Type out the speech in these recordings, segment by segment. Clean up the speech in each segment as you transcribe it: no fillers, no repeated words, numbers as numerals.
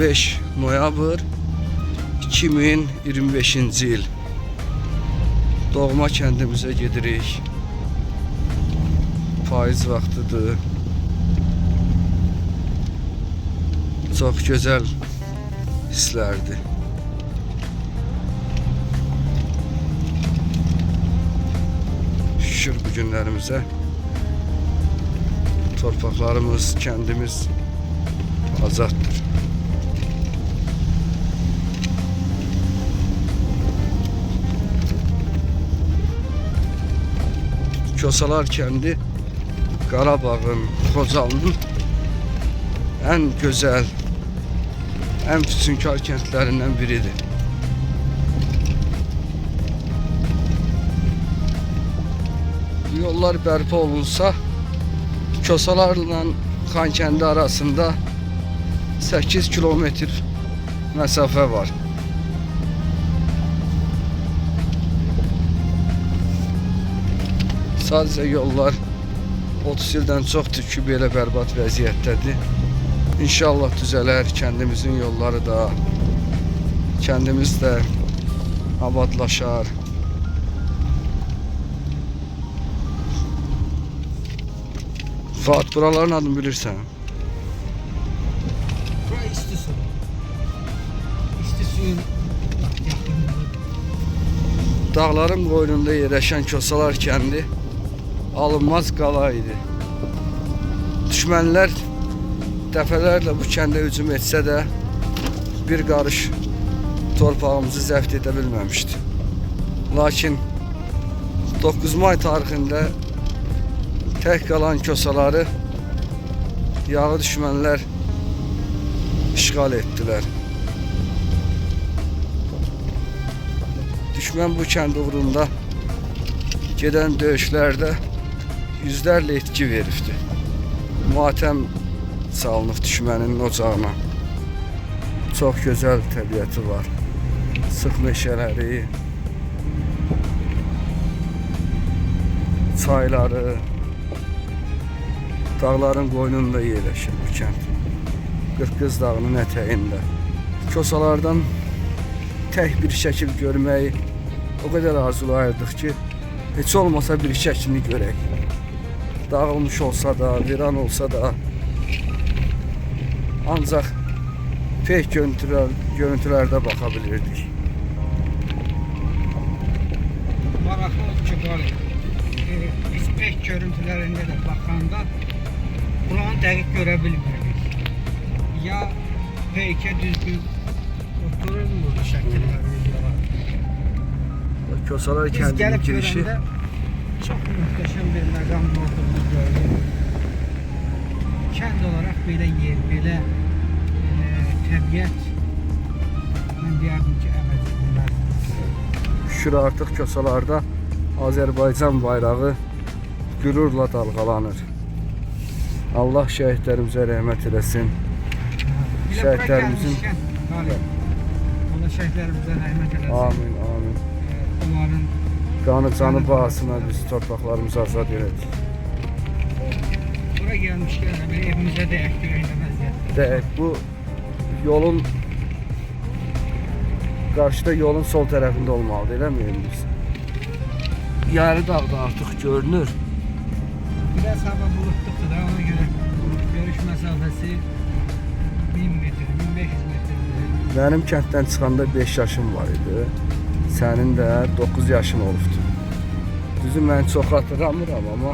15 noyabr 2025-ci il. Doğma kəndimizə gedirik. Payız vaxtıdır. Çox gözəl hisslərdir. Şükür bu günlərimizə. Torpaqlarımız, kəndimiz azaddır. Kosalar kəndi Qarabağın, Xocalının ən gözəl, ən füsunkar kəndlərindən biridir. Yollar bərpa olunsa, Kosalarla Xankəndi arasında 8 kilometr məsafə var. Sadəcə yollar 30 ildən çoxdur ki, belə bərbad vəziyyətdədir. İnşallah düzələr, kəndimizin yolları da, kəndimiz də abadlaşar. Fuat, buraların adını bilirsən? Bura İstisu. İstisu'nun yaxınlığı. Dağların qoynunda yerləşən Kosalar kəndi alınmaz qala idi. Düşmənlər dəfələrlə bu kəndə hücum etsə də bir qarış torpağımızı zəbt edə bilməmişdi. Lakin 9 may tarixində tək qalan Kosaları yağı düşmənlər işğal etdilər. Düşmən bu kənd uğrunda gedən döyüşlərdə yüzlərlə etki veribdi. Matəm salınıb düşmənin ocağına. Çox gözəl təbiəti var. Sıx meşələri, çayları, dağların qoynunda yerləşir bu kənd. Qırqız dağının ətəyində. Kosalardan tək bir şəkil görməyi o qədər arzulayırdıq ki, heç olmasa bir şəklini görək. Dağılmış olsa da, viran olsa da, ancaq pek görüntülərdə baxa bilirdik. Maraqlı oldu ki, biz pek görüntülərində də baxanda buranı dəqiq görə bilmirdik. Ya peyke düzgün oturulmur şəkillərimiz yola. Kosalar kəndinin girişi çox möhtəşəm bir məqam olduğunu gördük. Kənd olaraq belə yer, belə təbiət mən deyərdim ki, əvəzlənməz. şükür artıq Kosalarda Azərbaycan bayrağı qürurla dalğalanır. Allah şəhidlərimizə rəhmət eləsin. Şəhidlərimizin Allah şəhidlərimizə rəhmət eləsin. Amin, amin. Onların qanı canı bahasına biz torpaqlarımızı azad edək. Bura gəlmişkən bir evimizə dəyək görək vəziyyət. Dəyək, bu yolun qarşıda yolun sol tərəfində olmalıdır, eləmi evimiz? Yarı dağda artıq görünür. Biraz hava bulutluqdur da, ona görə görüş məsafəsi 1000 metr, 1500 metrdir. Mənim kənddən çıxanda 5 yaşım var idi. Sənin də 9 yaşın olubdu. Düzü mən çox hatırlamıram, amma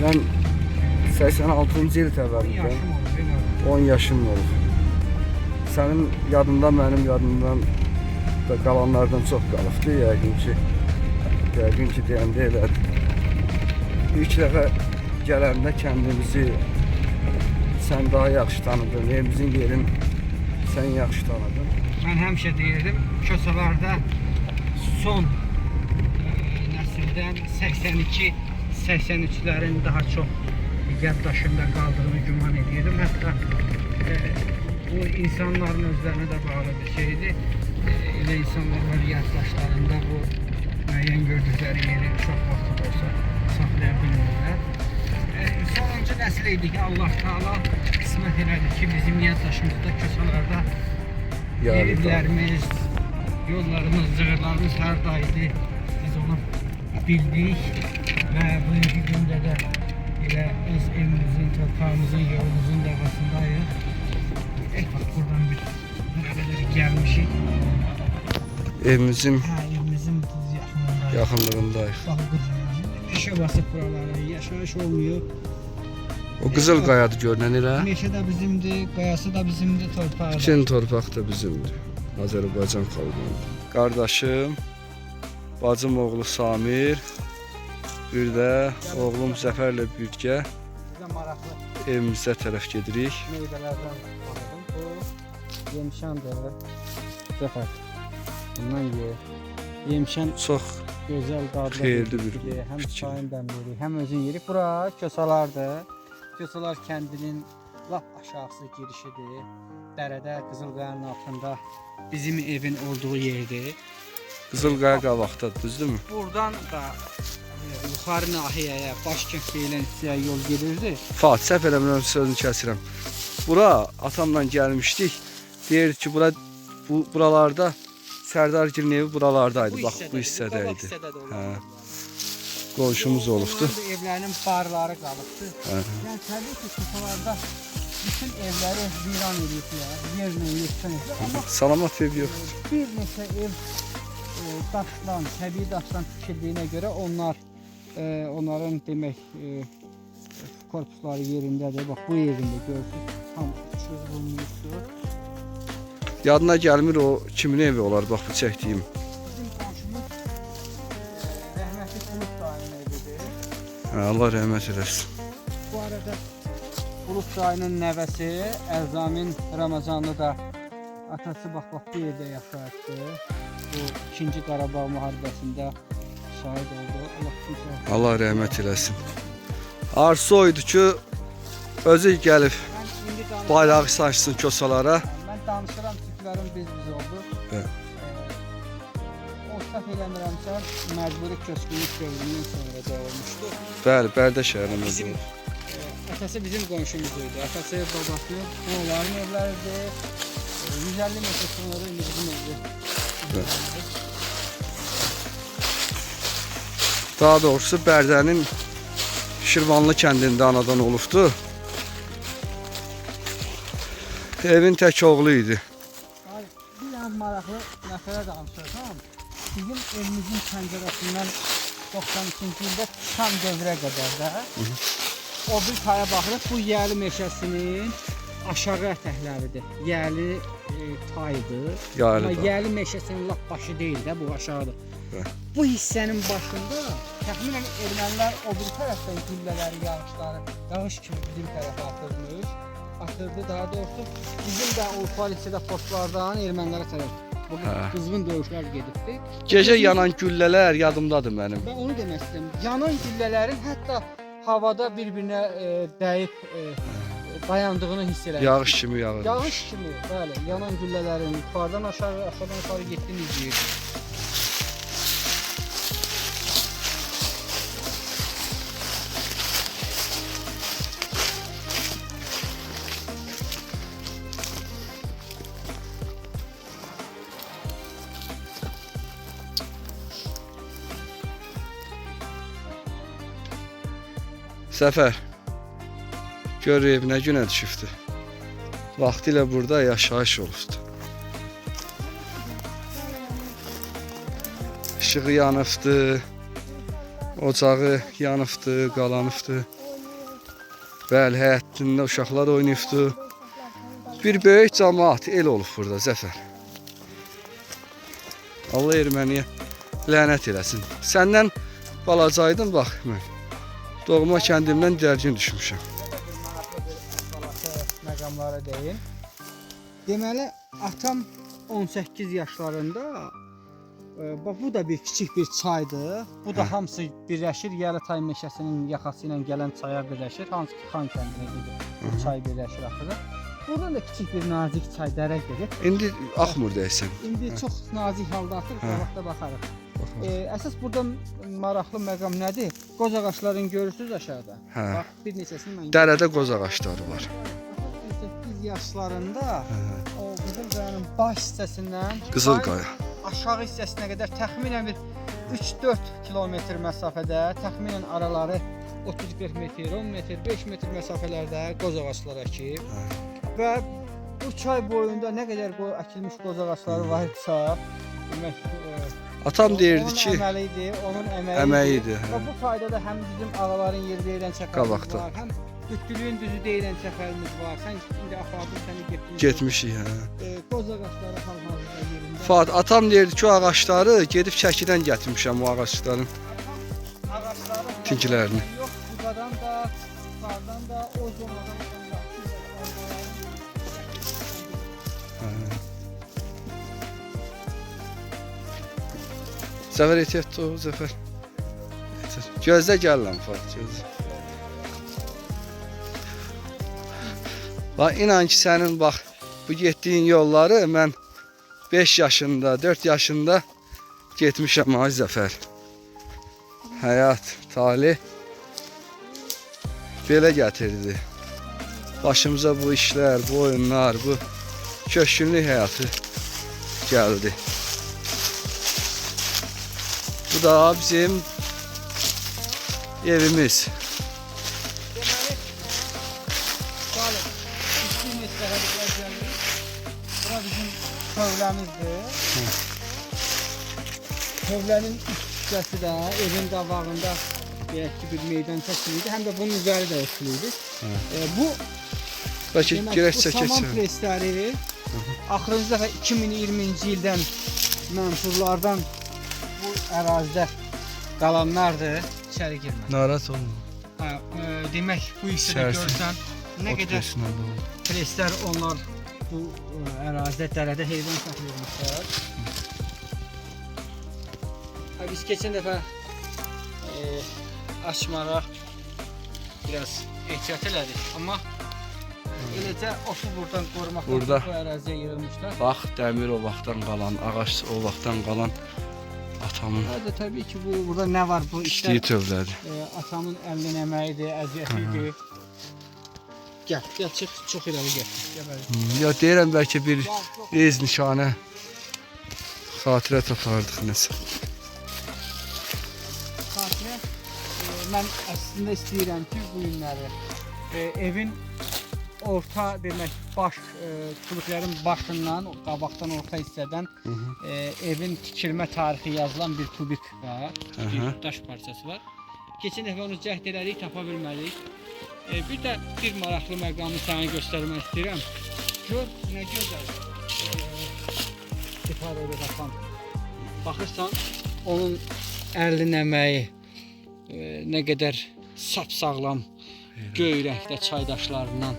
mən 86-cı il təvəllüdəm. 10 yaşım olub. Sənin yadında, mənim yadımdan da qalanlardan çox qalıbdı, yəqin ki deyəndə elədir. İlk dəfə gələndə kəndimizi sən daha yaxşı tanıdın, evimizin yerin sən yaxşı tanıdın. Mən həmişə deyirdim, Kosalarda son nəsildən 82-83'lerin daha çox yaddaşında qaldığını güman edirdim. Hətta bu insanların özlərinə də bağlı bir şeydir. Elə insanlar var yaddaşlarında bu müəyyən gördükləri yeri çox vaxt olsa saxlaya bilmirlər. sonuncu nəsil idik. Allah Taala qismət elədi ki, bizim yaddaşımızda köçələrdə evlərimiz, yollarımız, cığırlarımız hardaydı. Biz onu bildik və bugünkü gündə də elə öz evimizin, torpağımızın, yolumuzun davasındayıq. Bak buradan bir qədər gəlmişik. Evimizin Evimizin yaxınlığındayıq. yaxınlığındayıq. Meşə basıb buraları, yaşayış olmuyor. O qızıl qayadır görünən elə. Meşə də bizimdir, qayası da bizimdir, torpağı da. Bütün torpaq da bizimdir. Azərbaycan xalqının. Qardaşım, bacım oğlu Samir, bir də oğlum Zəfərlə birgə Bizə maraqlı evimizə tərəf gedirik. meyvələrdən aldım. Bu yemişandır. Zəfər. Bundan ye. Yemişan Çox gözəl dadlı xeyirli bir bitkidir. Həm bitki. çayın dəmləri, həm özün yeri. Bura Kösalardır. Kösalar kəndinin lap aşağısı girişidir. Dərədə, Qızılqayanın altında bizim evin olduğu yerdir. qızıl qaya qabaqdadır, düzdürmü? Buradan da yuxarı nahiyəyə, Başkənd deyilən hissəyə yol gedirdi. Fatih, səhv eləmirəm, sözünü kəsirəm. Bura atamla gəlmişdik. Deyirdi ki, buralarda Sərdargilin evi buralardaydı. Bax bu hissədəydi. Hə. Qonşumuz olubdu. Onların da evlərinin barları qalıbdı. Hə. Yəni təbii ki, Kösalarda bütün evləri viran ediblər, yerlə yeksən ediblər. Amma Salamat ev yox. bir neçə ev daşdan, təbii daşdan tikildiyinə görə onların demək korpusları yerindədir. Bax bu yerində görürsünüz, tam çözülmüşdür. Yadına gəlmir o kimin evi olar, bax bu çəkdiyim. Bizim qonşumuz rəhmətli Bulut dayının evidir. Hə, Allah rəhmət eləsin. Bu arada Bulut dayının nəvəsi Əlzamin Ramazanlı da atası bax bu yerdə yaşayırdı. Bu 2-ci Qarabağ müharibəsində şahid oldu. Allah rəhmət eləsin. Arzu oydu ki, özü gəlib bayrağı saçsın Kösalara. Mən danışıram, tüklərim biz oldu. Evet. O səhv eləmirəmsə, məcburi köçkünlük dövründən sonra da olmuşdu. Bəli, Bərdə şəhərində. Bizim atası bizim qonşumuz idi. Atası, babası, bu onların evləridir. 150 metr sonra indi bizim evdir. Daha doğrusu Bərdənin Şirvanlı kəndində anadan olubdu. Evin tək oğlu idi. Bir an maraqlı məsələ danışırsam, bizim evimizin pəncərəsindən 92-ci ildə tam dövrə qədər də o bir taya baxırıq, bu yəli meşəsinin aşağı ətəkləridir. Yəli taydır. Yaylı Amma da. yəli meşəsinin lap başı deyil də, bu aşağıdır. Evet. Bu hissənin başında təxminən ermənilər o bir tərəfdən güllələri, yağış kimi bizim tərəfə atırdı. Daha doğrusu bizim də o polisiya postlardan ermənilərə tərəf qızğın döyüşlər gedibdi. Gecə yanan güllələr yadımdadır mənim. Ben onu demək istəyirəm. Yanan güllələrin hətta havada bir-birinə dəyib dayandığını hiss elədik. Yağış kimi yağır. Yağış kimi, bəli, yanan güllələrin yuxarıdan aşağı, aşağıdan yuxarı getdiyini izləyirdik. Səfər, gör evinə günə düşübdü. Vaxtilə burada yaşayış olubdu. İşığı yanıbdı, ocağı yanıbdı, qalanıbdı. Bəli, həyətində uşaqlar oynayıbdı. Bir böyük cəmaət el olub burada, Zəfər. Allah erməniyə lənət eləsin. Səndən balacaydım, bax mən. Doğma kəndimdən dərgin düşmüşəm. Məqamlara deyim. Deməli, atam 18 yaşlarında, bax bu da bir kiçik bir çaydır. Bu da hamısı birləşir, Yələtay meşəsinin yaxası ilə gələn çaya birləşir. Hansı ki, Xan kəndinə gedir, çay birləşir axırı. Buradan da kiçik bir nazik çay dərə gedir. İndi axmır deyəsən. İndi çox nazik halda axır, qabaqda baxarıq. Əsas burada maraqlı məqam nədir? Qoz ağaclarını görürsüz aşağıda. Hə. Bax, bir neçəsini mən Dərədə qoz ağacları var. 18 yaşlarında o Qızıl Qayanın baş hissəsindən Qızıl Qaya. aşağı hissəsinə qədər təxminən bir 3-4 kilometr məsafədə, təxminən araları 30-40 metr, 10 metr, 5 metr məsafələrdə qoz ağacları əkib və bu çay boyunda nə qədər əkilmiş qoz ağacları varsa, demək Atam deyirdi ki, onun əməli idi, onun əməyi idi. Və bu çayda da həm bizim ağaların yeri deyilən çəpərimiz Qabaqda. var, həm Bütdülüyün düzü deyilən çəpərimiz var. Sən indi apardın, səni getdin. Getmişik, hə. Qoz ağacları hal-hazırda yerində. Fuad, atam deyirdi ki, o ağacları gedib Şəkidən gətirmişəm, o ağacların Ağacların tinkilərini. yox, budadan da, qardan da, o zonadan da. Zəfər ehtiyatlı ol, Zəfər. Gözlə gəlirəm, Fuad, gözlə. Bax, inan ki, sənin bax, bu getdiyin yolları mən 5 yaşında, 4 yaşında getmişəm, ay Zəfər. Həyat, talih belə gətirdi. Başımıza bu işlər, bu oyunlar, bu köşkünlük həyatı gəldi. Bu da bizim evimiz. Deməli, Salih, istəyiniz tərəflər gəlir. Bura bizim tövləmizdir. Tövlənin üst hissəsi də evin qabağında deyək ki, bir meydan çəkiliydi. Həm də bunun üzəri də örtülüydü. Bu Bəlkə demək, girək bu saman çəkək. presləri axırıncı dəfə 2020-ci ildən mənsurlardan bu ərazidə qalanlardır. İçəri girmə. Narahat olma. Demək, bu hissədə İçərisi. görsən nə qədər preslər onlar bu ərazidə, dərədə heyvan saxlayırmışlar. Biz keçən dəfə açmağa biraz ehtiyat elədik, amma eləcə otu buradan qorumaq üçün Burada. bu əraziyə yığılmışlar. Bax, dəmir o vaxtdan qalan, ağac o vaxtdan qalan atamın Hə, təbii ki, burada nə var bu işliyi işlər? tövlədir. Atamın əlinin əməyidir, əziyyətidir. Gəl, çıx, çox irəli gəl. Ya deyirəm bəlkə bir iz nişanə xatirə tapardıq nəsə. Xatirə, mən əslində istəyirəm ki, bu günləri evin orta demək baş tubiklərin başından, qabaqdan orta hissədən evin tikilmə tarixi yazılan bir tubik var. Bir daş parçası var. Keçən dəfə onu cəhd elədik, tapa bilmədik. Bir də bir maraqlı məqamı sənə göstərmək istəyirəm. Gör, nə gözəl ifadə baxan. Baxırsan, onun əlinin əməyi nə qədər sapsağlam, göy rəngdə çaydaşlarından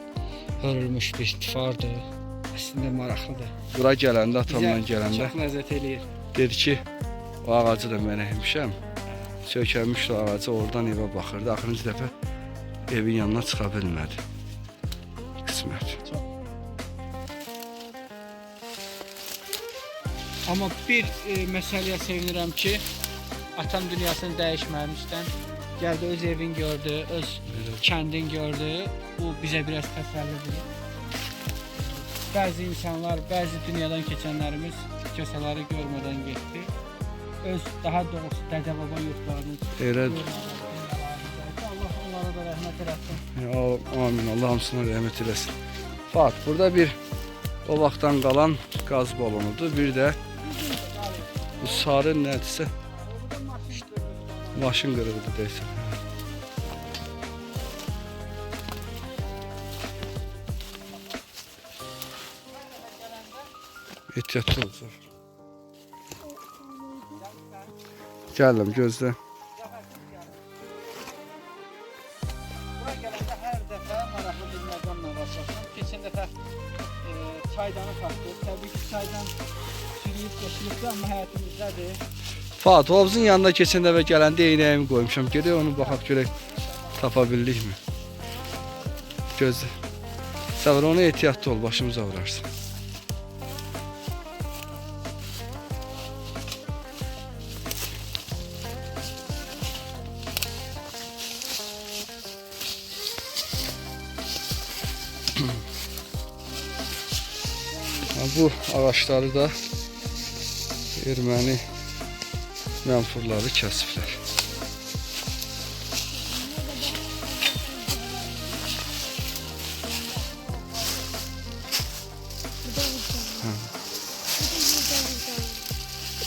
hörülmüş bir tifardır. Əslində maraqlıdır. Bura gələndə, atamla gələndə Çox ləzzət eləyir. dedi ki, o ağacı da mən əkmişəm. Sökəlmişdi o ağacı, oradan evə baxırdı. Axırıncı dəfə evin yanına çıxa bilmədi. Qismət. Amma bir məsələyə sevinirəm ki, atam dünyasını dəyişməmişdən gəldi, öz evin gördü, öz kəndin gördü. Bu bizə biraz təsəllidir. Bəzi insanlar, bəzi dünyadan keçənlərimiz kösələri görmədən getdi. Öz, daha doğrusu dədə-baba yurtlarını Elədir. Allah onlara da rəhmət eləsin. Ya, amin. Allah hamısına rəhmət eləsin. Bax, burada bir o vaxtdan qalan qaz balonudur. Bir də bu sarı nədirsə maşın qırığıdır deyəsən. Ehtiyatlı olacaq. Gəldim, gözlə. Bura gələndə hər dəfə maraqlı bir məqamla rastlaşıram. Keçən dəfə çaydanı tapdıq. Təbii ki, çaydan sürüyüb keçilibdir, amma həyatimizdədir. Fuad, hovuzun yanına keçən dəfə gələndə eynəyimi qoymuşam. Gedək onu baxaq görək tapa bildikmi? Gözlə. Səvər, ona ehtiyatlı ol, başımıza vurarsın. Bu ağaçları da erməni mənfurları kəsiblər.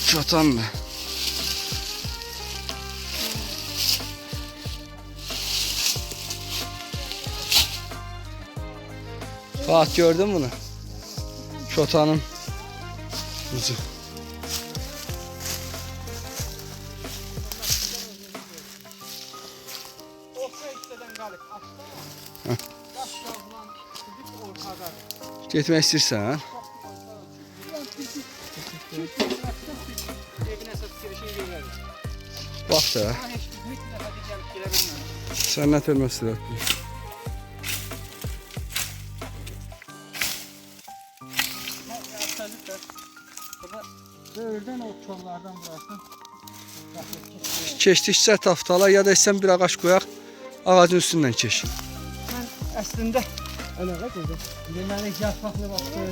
Çotan mı? Fatih gördün bunu? Çotanın ucu. Getmək istəyirsən? Bax da. Sən nə tər məsləhət bil? Böyürdən o kollardan burasın. Keçdikcə taftala ya da sən bir ağac qoyaq, ağacın üstündən keç. Mən əslində elə qoydum. Deməli yarpaqlı vaxtı,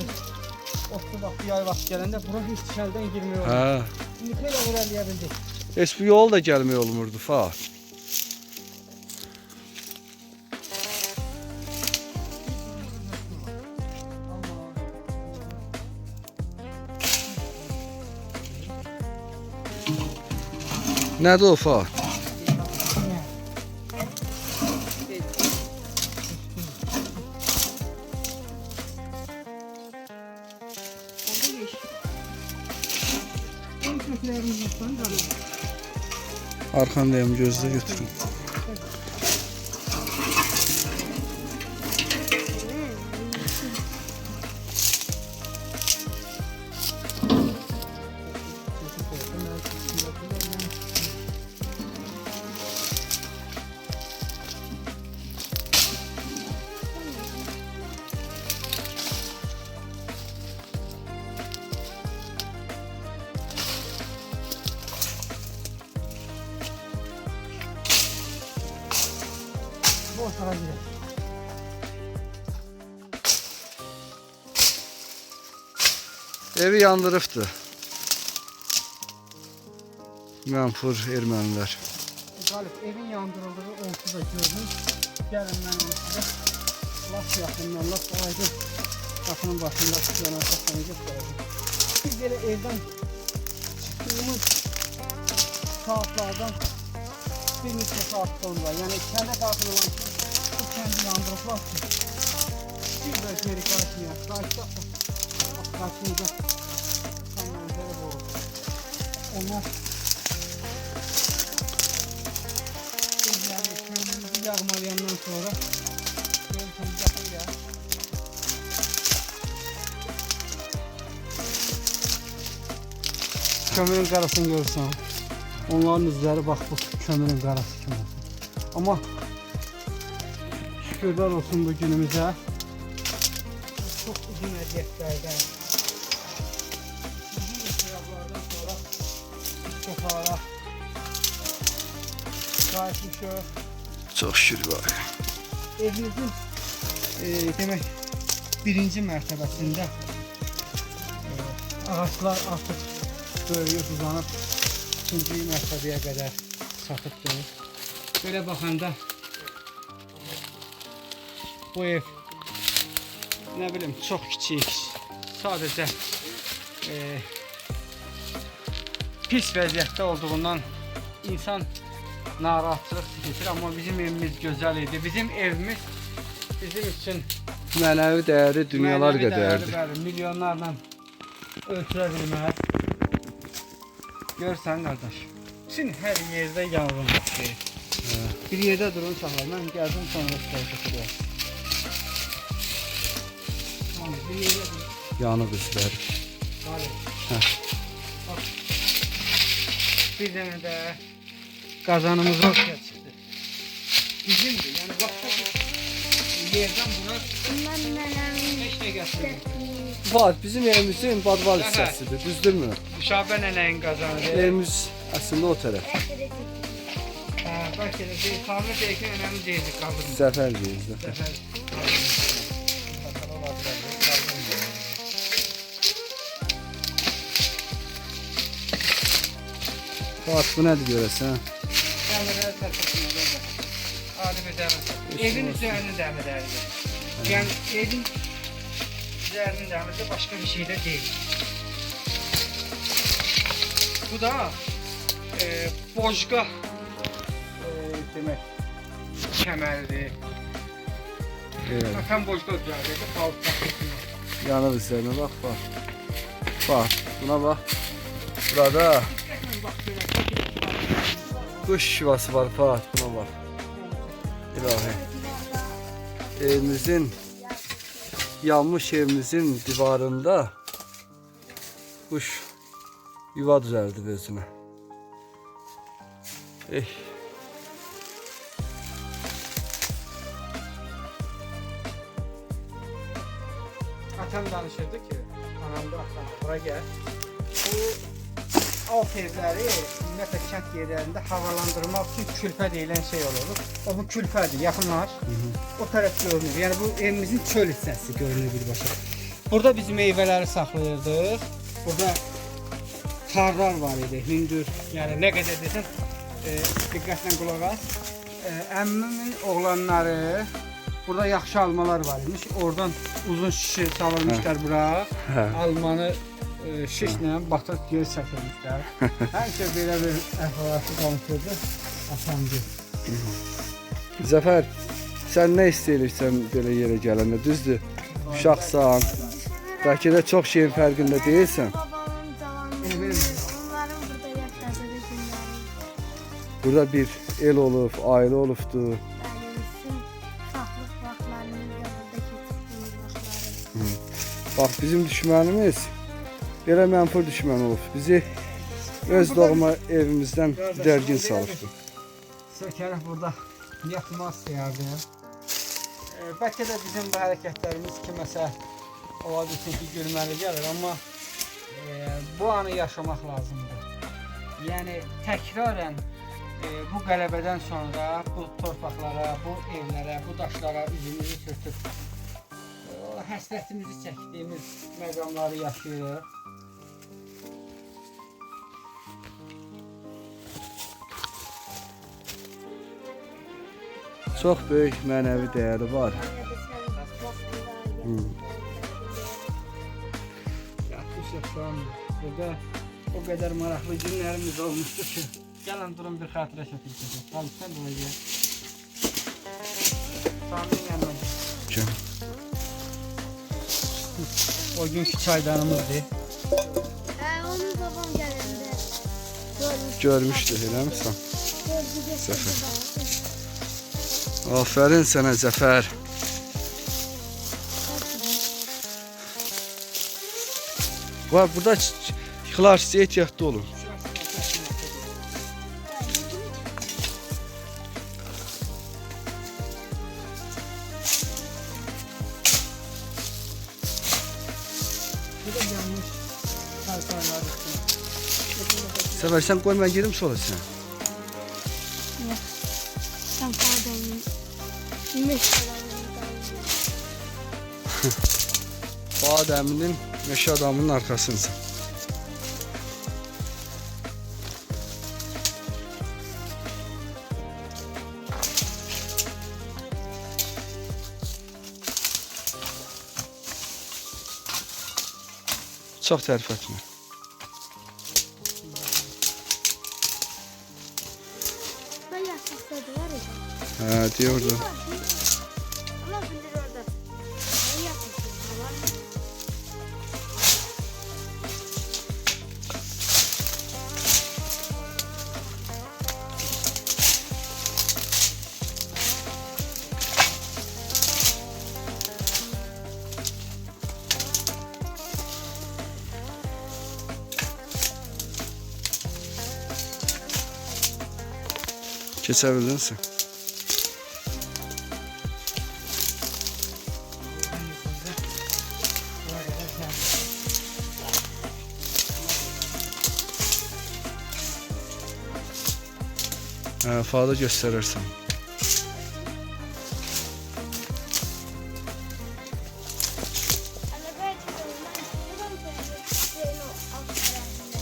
otlu vaxtı, yay vaxtı gələndə bura heç şəldən girmək olmur. Hə. İndi xeyli öyrəliyə bildik. Heç bu yol da gəlmək olmurdu fa. Nədir o fa? Arkandayım, gözlə götürün. Bu otağa gidelim. Evi yandırıbdı. Mənfur ermənilər. Qalib, evin yandırıldığı onsuz da gördüm. Gəlin mən onu sizə laf yaxından, laf aydın qapının başında yanan saxlanı göstərdim. Biz belə evdən çıxdığımız saatlardan bir neçə saat sonra, yəni kəndə daxil olan ki, bu kəndi yandırıblar ki, bir də geri qayıtmayaq. Qayıtda, qarşımıza tam mənzərə bu olur. Onlar evlərini, kömürümüzü yağmalayandan sonra görürsünüz yaxın gəl. Kömürün qarasını görürsən. Onların izləri bax bu kömürün qarası kimi olsun. Amma şükürlər olsun bu günümüzə. Çox uzun əziyyətlərdən. Uzun ıstırablardan sonra çoxara qayıtmışıq. Çox şükür var. Evimizin demək birinci mərtəbəsində ağaçlar artıq böyüyüb, uzanıb ikinci mərtəbəyə qədər çatıbdır. Belə baxanda bu ev nə bilim çox kiçik, sadəcə pis vəziyyətdə olduğundan insan narahatlıq keçir, amma bizim evimiz gözəl idi. Bizim evimiz bizim üçün Mənəvi dəyəri dünyalar mənəvi qədərdir. dəyəri, milyonlarla ölçülə bilməz. Görsən qardaş, bütün hər yerdə yanğın var. Bir yerdə durun uşaqlar, mən gəldim sonra sizə götürürəm. Bir yerdə durun. Yanıb üzləri. Bak, bir dənə də qazanımız ortaya çıxdı. Bizimdir, yəni başqa bir yerdən buna heç nə gətirmir. Fuat, bizim evimizin badval hissəsidir, düzdürmü? Şabə nənəyin qazanıdır. Evimiz əslində o tərəf. Bəlkə də xanlı deyəkən önəmi deyildi qaldırmır. Zəfər deyiz, zəfər. Fuat bu nədir görəsən? Dəmirlər tərəfindən də. Ali bir dəmir. Evin üzərinin dəmirləridir. Yəni evin üzərinin dəmiri başqa bir şey də deyil. Bu da bojqa demək kəmərdir. Evet. Bakın bojqa düzəldir, palçıq. Yanır üzərinə bax, bax. Bax, buna bax. Burada kuş yuvası var Fuat, buna bak. İlahi. Evimizin, yanmış evimizin divarında kuş yuva düzeldi özüne. Atam danışırdı ki, anam da atam, bura gel. Bu alt evləri, ümumiyyətlə kənd yerlərində havalandırmaq üçün külfə deyilən şey olur. O bu külfədir, yaxınlaş. O tərəf görünür. Yəni bu evimizin çöl hissəsi görünür birbaşa. Burada biz meyvələri saxlayırdıq. Burada tarlar var idi, hündür. Yəni nə qədər desən, diqqətlə qulaq as. Əmmimin oğlanları burada yaxşı almalar var imiş. Oradan uzun şişe salınmışlar bura. Almanı şişlə batırıb geri çəkilmişlər. Həmişə belə bir əhvalatı danışırdı atamcı. Zəfər, sən nə istəyirsən belə yerə gələndə, düzdür? Uşaqsan, bəlkə də çox şeyin fərqində deyilsən. Babamın zamanında, onların burada yaşadığı günləri, Burada bir el olub, ailə olubdu. bizim uşaqlıq vaxtlarımızda burada keçirdiğimiz vaxtları. Bax, bizim düşmənimiz belə mənfur düşmən olub. Bizi öz doğma evimizdən dərgin salıbdı. Sökərək burada yatmaq istəyərdi. Bəlkə də bizim bu hərəkətlərimiz kiməsə ola bilsin ki, gülməli gəlir, amma bu anı yaşamaq lazımdır. Yəni təkrarən bu qələbədən sonra bu torpaqlara, bu evlərə, bu daşlara üzümüzü sürtüb həsrətimizi çəkdiyimiz məqamları yaşayırıq. Çox böyük mənəvi dəyəri var. Yaxşı, burada o qədər maraqlı günlərimiz olmuşdu ki, gəlin durun bir xatirə çəkilsin. Hadi sən buraya gəl. Sami'nin yanına gel. O günkü çaydanımızdı. Onu babam gələndə Görmüşdü, eləmirsən? gördü. Zəfər. Aferin sənə Zəfər. Var, burada yıxılarsa ehtiyatlı olun. Bu da yanmış çaydanlar üstüne. Zəfər, sən qoy mən gedim sonra sən. Sen fadenin meşalarından. Fuad əminin meşə adamının arxasınca. Çox tərif etmə. Ben yastıkta var ya. Hə, deyirdi. Ama bilir orada. Ben yastıkta var. Keçəbildin sən. Hə, Fuada göstərərsən. Ama belki de ondan sonra ben şeyin o alt tarafında.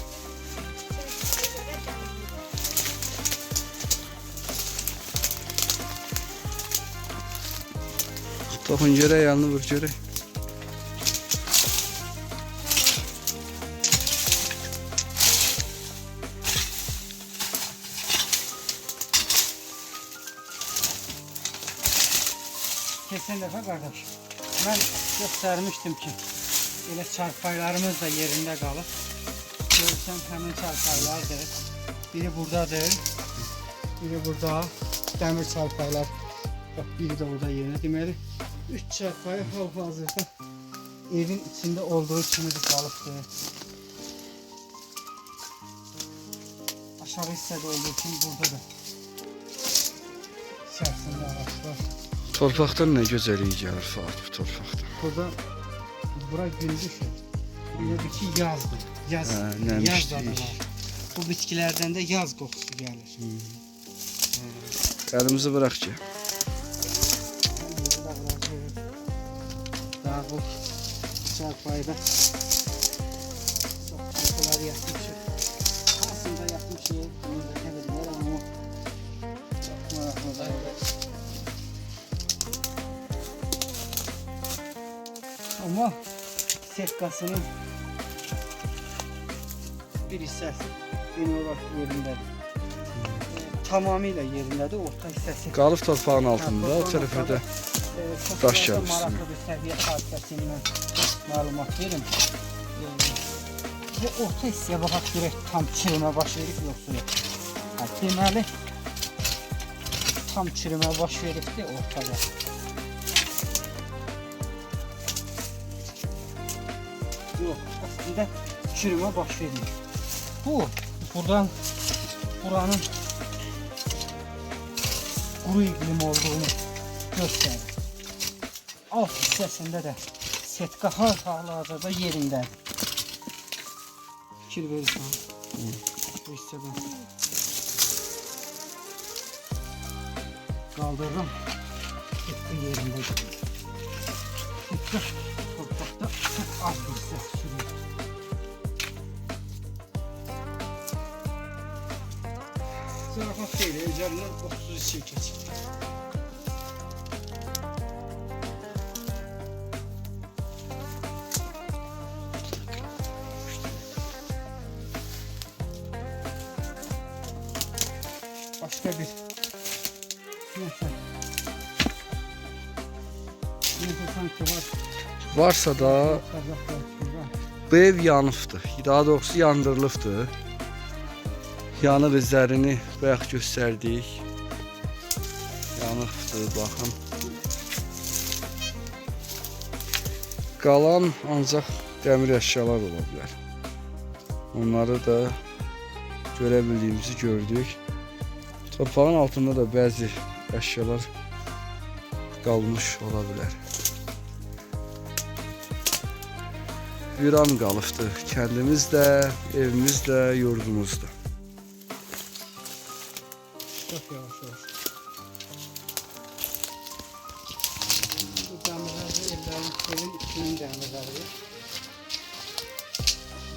Toxun görək, yanını vur görək. Keçən dəfə qardaş, mən göstərmişdim ki, elə çarpaylarımız da yerində qalıb. Görürsən, həmin çarpaylardır. Biri buradadır, biri burada. Dəmir çarpaylar, bax, biri də orada yerində. Deməli, 3 çarpayı hal-hazırda evin içində olduğu kimi də qalıbdır. Aşağı hissədə olduğu kimi burada da içərisində ağaçlar. Torpaqdan nə gözəlliyi gəlir Fuad bu torpaqdan. Burada, bura gündüzdür. Bir de ki yazdır. Yaz, nəmişlik. yaz dadı var. Bu bitkilərdən də yaz qoxusu gəlir. Əlimizi bırak ki. Dağıl, çarpayda. Çox çarpılar yatmışıq. Aslında yatmışıq, bunu da nə bilirlər, amma çox maraqlıdır. Ama setkasının bir hissəsi genel olarak yerindədir. Tamamıyla yerindədir, orta hissəsi. Qalıb torpağın altında, o tərəfə də daş Çox gəlib maraqlı bir səviyyə hadisəsindən məlumat verim. Və orta hissəyə baxaq görək tam çürümə baş verib yoxsa yox. Deməli, tam çürümə baş veribdir ortada. Yox, aslında çürümə baş vermir. Bu, buranın quru iqlim olduğunu göstərir. Alt hissəsində də setka hal-hazırda yerindədir. Fikir verirsən bu hissədən. Qaldırdım, setka yerindədir. Setka torpaqda çox az bir hissəsi sürüyor. Zarafat değil, üzerinden 30 şey keçir. Başka bir neyse sanki var. Varsa da bu ev yanıbdır. Daha doğrusu yandırılıbdır. Yanıq izlərini bayaq göstərdik. Yanıqdır, baxın. Qalan ancaq dəmir əşyalar ola bilər. Onları da görə bildiyimizi gördük. Torpağın altında da bəzi əşyalar qalmış ola bilər. Viran qalıbdır. Kəndimiz də, evimiz də, yurdumuz da. Çok yavaş yavaş. Bu demirler evin içinin demirleri.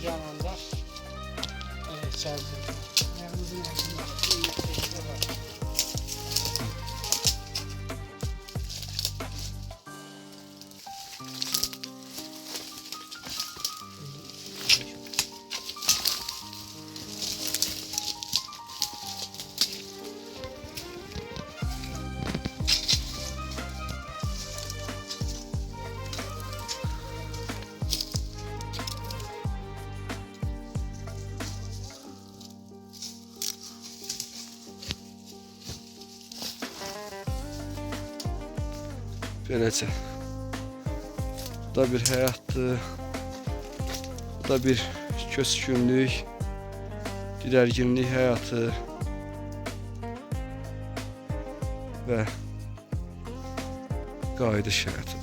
Yanında içeride. Evimizin içinde var. Beləcə. Bu da bir həyatdır. Bu da bir köçkünlük, didərginlik həyatı və qayıdış həyatı.